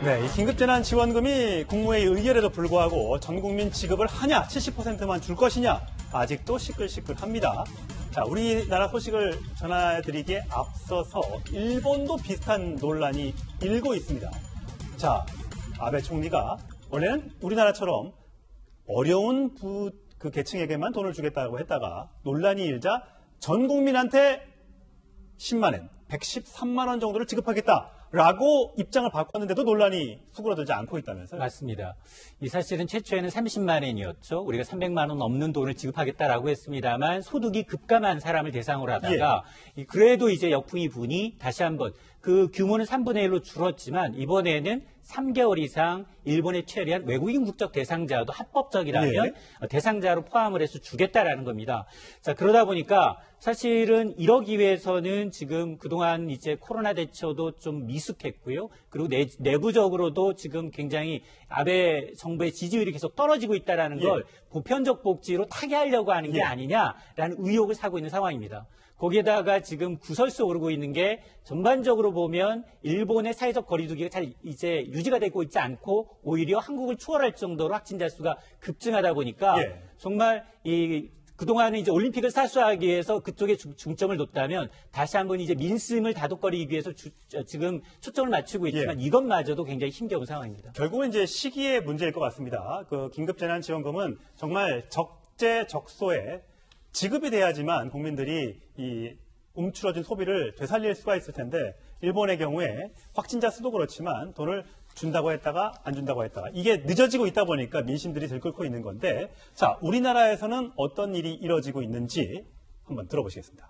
네, 이 긴급재난지원금이 국무회의 의결에도 불구하고 전 국민 지급을 하냐, 70%만 줄 것이냐, 아직도 시끌시끌합니다. 자, 우리나라 소식을 전해드리기에 앞서서 일본도 비슷한 논란이 일고 있습니다. 자, 아베 총리가 원래는 우리나라처럼 어려운 그 계층에게만 돈을 주겠다고 했다가 논란이 일자 전 국민한테 10만 엔, 113만 원 정도를 지급하겠다라고 입장을 바꿨는데도 논란이 수그러들지 않고 있다면서요? 맞습니다. 이 사실은 최초에는 30만 엔이었죠. 우리가 300만 원 넘는 돈을 지급하겠다라고 했습니다만 소득이 급감한 사람을 대상으로 하다가 그래도 이제 역풍이 부니 다시 한번 그 규모는 3분의 1로 줄었지만 이번에는 3개월 이상 일본에 체류한 외국인 국적 대상자도 합법적이라면 대상자로 포함을 해서 주겠다라는 겁니다. 자, 그러다 보니까 사실은 이러기 위해서는 지금 그동안 이제 코로나 대처도 좀 미숙했고요. 그리고 내부적으로도 지금 굉장히 아베 정부의 지지율이 계속 떨어지고 있다라는 걸 보편적 복지로 타개하려고 하는 게 아니냐라는 의혹을 사고 있는 상황입니다. 거기에다가 지금 구설수 오르고 있는 게 전반적으로 보면 일본의 사회적 거리두기가 잘 이제 유지가 되고 있지 않고 오히려 한국을 추월할 정도로 확진자 수가 급증하다 보니까 정말 그동안은 이제 올림픽을 사수하기 위해서 그쪽에 중점을 뒀다면 다시 한번 이제 민심을 다독거리기 위해서 지금 초점을 맞추고 있지만 이것마저도 굉장히 힘겨운 상황입니다. 결국은 이제 시기의 문제일 것 같습니다. 그 긴급재난지원금은 정말 적재적소에 지급이 돼야지만 국민들이 이 움츠러진 소비를 되살릴 수가 있을 텐데 일본의 경우에 확진자 수도 그렇지만 돈을 준다고 했다가 안 준다고 했다가 이게 늦어지고 있다 보니까 민심들이 들끓고 있는 건데 자, 우리나라에서는 어떤 일이 이뤄지고 있는지 한번 들어보시겠습니다.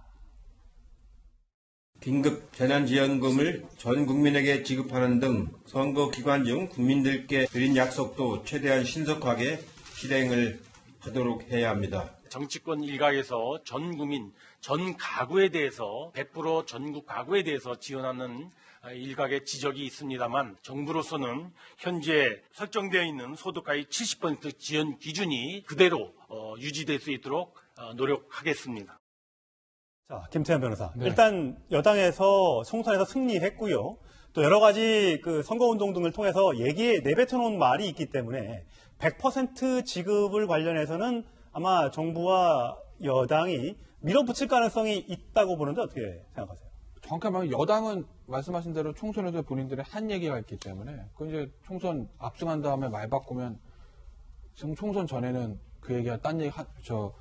긴급 재난지원금을 전 국민에게 지급하는 등 선거 기간 중 국민들께 드린 약속도 최대한 신속하게 실행을 하도록 해야 합니다. 정치권 일각에서 전 국민, 전 가구에 대해서 100% 전국 가구에 대해서 지원하는 일각의 지적이 있습니다만 정부로서는 현재 설정되어 있는 소득가의 70% 지원 기준이 그대로 유지될 수 있도록 노력하겠습니다. 자, 김태현 변호사. 일단 여당에서 총선에서 승리했고요. 또 여러 가지 그 선거운동 등을 통해서 얘기에 내뱉어놓은 말이 있기 때문에 100% 지급을 관련해서는 아마 정부와 여당이 밀어붙일 가능성이 있다고 보는데 어떻게 생각하세요? 정확히 말하면 여당은 말씀하신 대로 총선에서 본인들의 한 얘기가 있기 때문에 그 이제 총선 압승한 다음에 말 바꾸면 지금 총선 전에는 그 얘기가 딴 얘기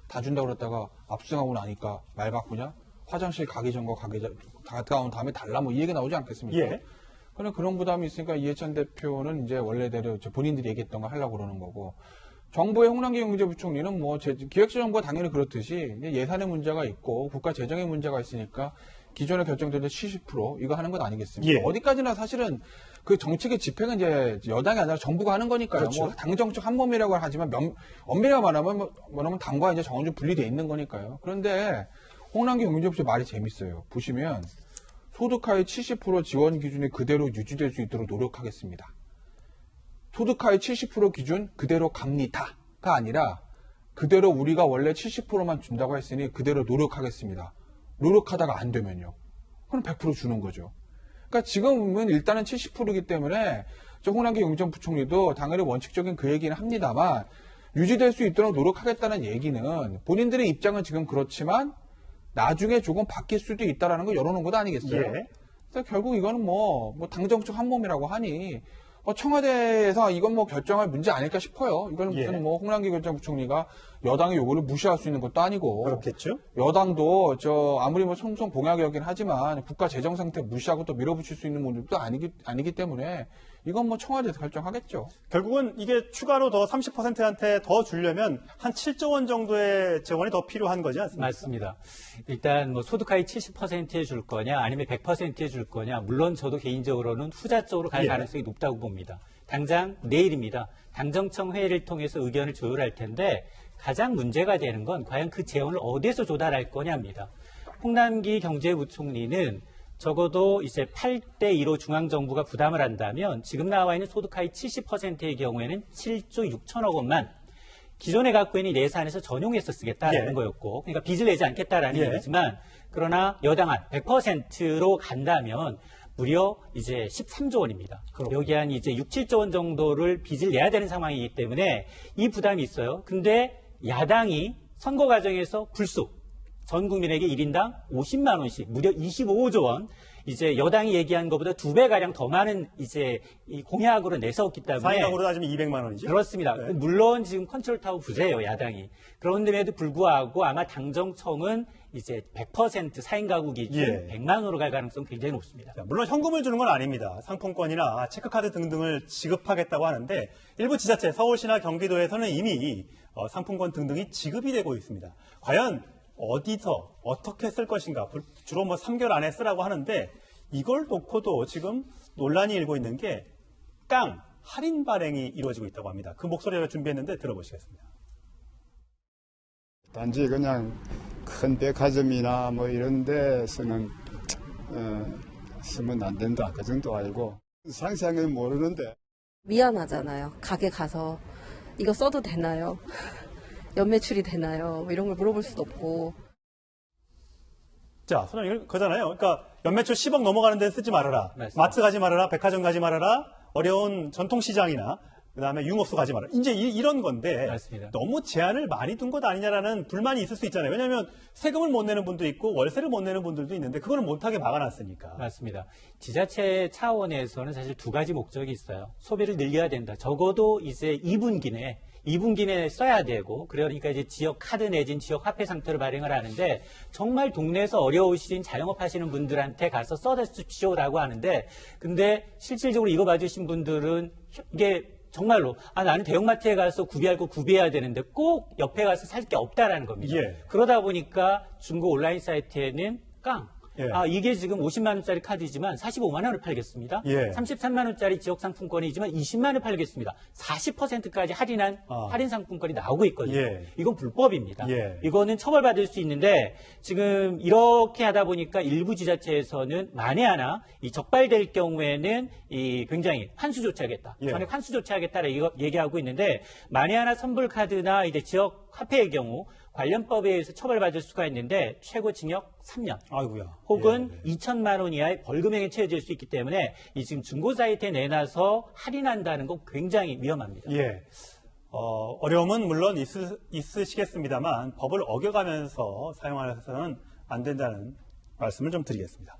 다 준다고 그랬다가 압승하고 나니까 말 바꾸냐? 화장실 가기 전과 가까운 다음에 달라 뭐 이 얘기 나오지 않겠습니까? 그냥 그런 부담이 있으니까 이해찬 대표는 이제 원래대로 본인들이 얘기했던 거 하려고 그러는 거고 정부의 홍남기 경제부총리는 뭐 기획재정부가 당연히 그렇듯이 예산의 문제가 있고 국가 재정의 문제가 있으니까 기존에 결정된 70% 이거 하는 건 아니겠습니까? 어디까지나 사실은 그 정책의 집행은 이제 여당이 아니라 정부가 하는 거니까요. 그렇죠. 뭐 당정적 한 몸이라고 하지만 엄밀히 말하면 당과 이제 정원 좀 분리되어 있는 거니까요. 그런데 홍남기 경제부총리 말이 재밌어요. 보시면 소득하의 70% 지원 기준이 그대로 유지될 수 있도록 노력하겠습니다. 소득하의 70% 기준 그대로 갑니다가 아니라 그대로 우리가 원래 70%만 준다고 했으니 그대로 노력하겠습니다. 노력하다가 안 되면요. 그럼 100% 주는 거죠. 그러니까 지금은 일단은 70%이기 때문에 홍남기 경제부총리도 당연히 원칙적인 그 얘기는 합니다만 유지될 수 있도록 노력하겠다는 얘기는 본인들의 입장은 지금 그렇지만 나중에 조금 바뀔 수도 있다는 거 열어놓은 것 아니겠어요? 그래서 결국 이거는 뭐 당정적 한 몸이라고 하니 청와대에서 이건 뭐 결정할 문제 아닐까 싶어요. 이거는 무슨 뭐 홍남기 경제부총리가 여당의 요구를 무시할 수 있는 것도 아니고. 그렇겠죠. 여당도 아무리 뭐 총선 공약이긴 하지만 국가 재정 상태 무시하고 또 밀어붙일 수 있는 문제도 아니기 때문에 이건 뭐 청와대에서 결정하겠죠. 결국은 이게 추가로 더 30%한테 더 주려면 한 7조 원 정도의 재원이 더 필요한 거지 않습니까? 맞습니다. 일단 뭐 소득하위 70%에 줄 거냐 아니면 100%에 줄 거냐 물론 저도 개인적으로는 후자 쪽으로 갈 가능성이 높다고 봅니다. 당장 내일입니다. 당정청 회의를 통해서 의견을 조율할 텐데 가장 문제가 되는 건 과연 그 재원을 어디에서 조달할 거냐입니다. 홍남기 경제부총리는 적어도 이제 8대2로 중앙정부가 부담을 한다면 지금 나와 있는 소득하위 70%의 경우에는 7조 6천억 원만 기존에 갖고 있는 예산에서 전용해서 쓰겠다라는 거였고 그러니까 빚을 내지 않겠다라는 얘기지만 그러나 여당안 100%로 간다면 무려 이제 13조 원입니다. 여기 한 이제 6, 7조 원 정도를 빚을 내야 되는 상황이기 때문에 이 부담이 있어요. 근데 야당이 선거 과정에서 불쑥 전 국민에게 1인당 50만 원씩 무려 25조 원 이제 여당이 얘기한 것보다 2배 가량 더 많은 이제 이 공약으로 내세웠기 때문에 사인강으로 따지면 200만 원이죠. 그렇습니다. 네. 물론 지금 컨트롤 타워 부재예요, 야당이. 그런데도 불구하고 아마 당정청은 이제 100% 4인 가구 기준 예. 100만 원으로 갈 가능성이 굉장히 높습니다. 자, 물론 현금을 주는 건 아닙니다. 상품권이나 체크카드 등등을 지급하겠다고 하는데 일부 지자체, 서울시나 경기도에서는 이미 상품권 등등이 지급이 되고 있습니다. 과연 어디서 어떻게 쓸 것인가 주로 뭐 3개월 안에 쓰라고 하는데 이걸 놓고도 지금 논란이 일고 있는 게 깡 할인 발행이 이루어지고 있다고 합니다. 그 목소리를 준비했는데 들어보시겠습니다. 단지 그냥 큰 백화점이나 뭐 이런 데서는 쓰면 안 된다 그 정도 알고 상상을 모르는데 미안하잖아요. 가게 가서 이거 써도 되나요? 연매출이 되나요? 뭐 이런 걸 물어볼 수도 없고. 자, 소장님 그거잖아요. 그러니까 연매출 10억 넘어가는 데는 쓰지 말아라. 맞습니다. 마트 가지 말아라. 백화점 가지 말아라. 어려운 전통시장이나 그다음에 융업소 가지 말아라. 이제 이런 건데 맞습니다. 너무 제한을 많이 둔 것 아니냐라는 불만이 있을 수 있잖아요. 왜냐하면 세금을 못 내는 분도 있고 월세를 못 내는 분들도 있는데 그거는 못하게 막아놨으니까. 맞습니다. 지자체 차원에서는 사실 두 가지 목적이 있어요. 소비를 늘려야 된다. 적어도 이제 2분기 내에 써야 되고, 그러니까 이제 지역 카드 내진 지역 화폐 상태로 발행을 하는데, 정말 동네에서 어려우신 자영업 하시는 분들한테 가서 써주십시오라고 하는데, 근데 실질적으로 이거 봐주신 분들은 이게 정말로, 나는 대형마트에 가서 구비할 거 구비해야 되는데 꼭 옆에 가서 살 게 없다라는 겁니다. 예. 그러다 보니까 중고 온라인 사이트에는 깡. 예. 이게 지금 50만 원짜리 카드지만 45만 원을 팔겠습니다. 예. 33만 원짜리 지역 상품권이지만 20만 원을 팔겠습니다. 40%까지 할인한 할인 상품권이 나오고 있거든요. 예. 이건 불법입니다. 예. 이거는 처벌받을 수 있는데 지금 이렇게 하다 보니까 일부 지자체에서는 만에 하나 이 적발될 경우에는 이 굉장히 환수 조치하겠다. 예. 전액 환수 조치하겠다라 이거 얘기하고 있는데 만에 하나 선불 카드나 이제 지역 화폐의 경우 관련법에 의해서 처벌받을 수가 있는데 최고 징역 3년. 아이고야. 혹은 예. 2천만 원 이하의 벌금형에 처해질 수 있기 때문에 이 지금 중고 사이트에 내놔서 할인한다는 건 굉장히 위험합니다. 예. 어려움은 물론 있으시겠습니다만 법을 어겨가면서 사용해서는 안 된다는 말씀을 좀 드리겠습니다.